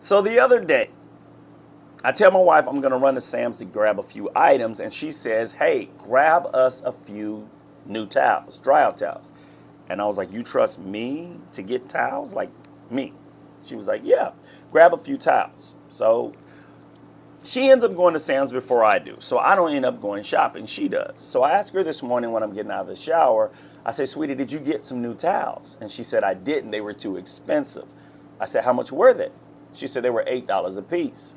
So the other day, I tell my wife I'm going to run to Sam's to grab a few items, and she says, hey, grab us a few new towels, dry out towels. And I was like, you trust me to get towels? Like, me. She was like, yeah, grab a few towels. So she ends up going to Sam's before I do. So I don't end up going shopping. She does. So I asked her this morning when I'm getting out of the shower, I said, sweetie, did you get some new towels? And she said, I didn't. They were too expensive. I said, how much were they? She said they were $8 a piece.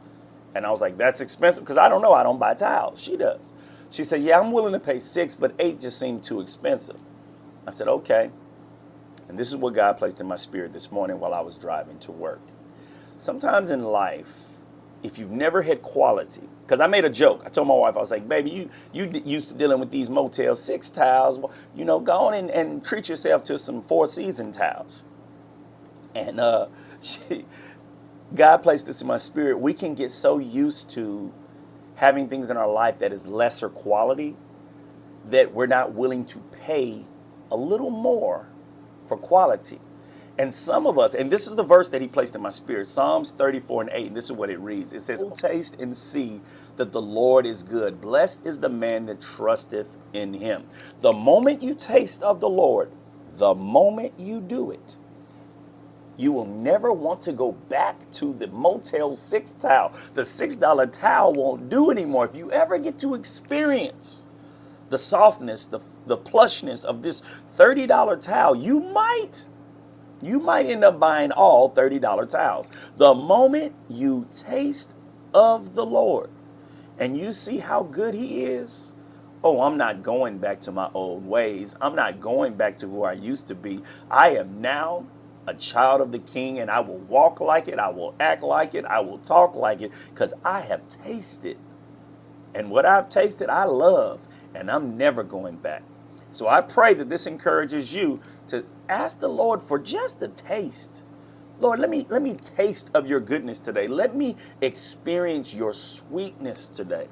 And I was like, that's expensive, because I don't know. I don't buy towels. She does. She said, yeah, I'm willing to pay 6, but 8 just seemed too expensive. I said, okay. And this is what God placed in my spirit this morning while I was driving to work. Sometimes in life, if you've never had quality, because I made a joke. I told my wife, I was like, baby, you used to dealing with these Motel 6 towels. You know, go on and treat yourself to some Four Season towels. And God placed this in my spirit. We can get so used to having things in our life that is lesser quality that we're not willing to pay a little more for quality. And some of us, and this is the verse that he placed in my spirit, Psalms 34:8, and this is what it reads. It says, "Oh, taste and see that the Lord is good. Blessed is the man that trusteth in him." The moment you taste of the Lord, the moment you do it, you will never want to go back to the Motel 6 towel. The $6 towel won't do anymore. If you ever get to experience the softness, the plushness of this $30 towel, you might end up buying all $30 towels. The moment you taste of the Lord and you see how good he is, oh, I'm not going back to my old ways. I'm not going back to who I used to be. I am now a child of the King, and I will walk like it. I will act like it. I will talk like it, because I have tasted. And what I've tasted, I love, and I'm never going back. So I pray that this encourages you to ask the Lord for just a taste. Lord, let me taste of your goodness today. Let me experience your sweetness today.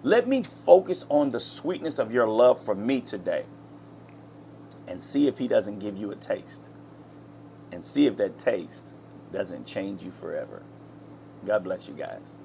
Let me focus on the sweetness of your love for me today, and see if he doesn't give you a taste, and see if that taste doesn't change you forever. God bless you guys.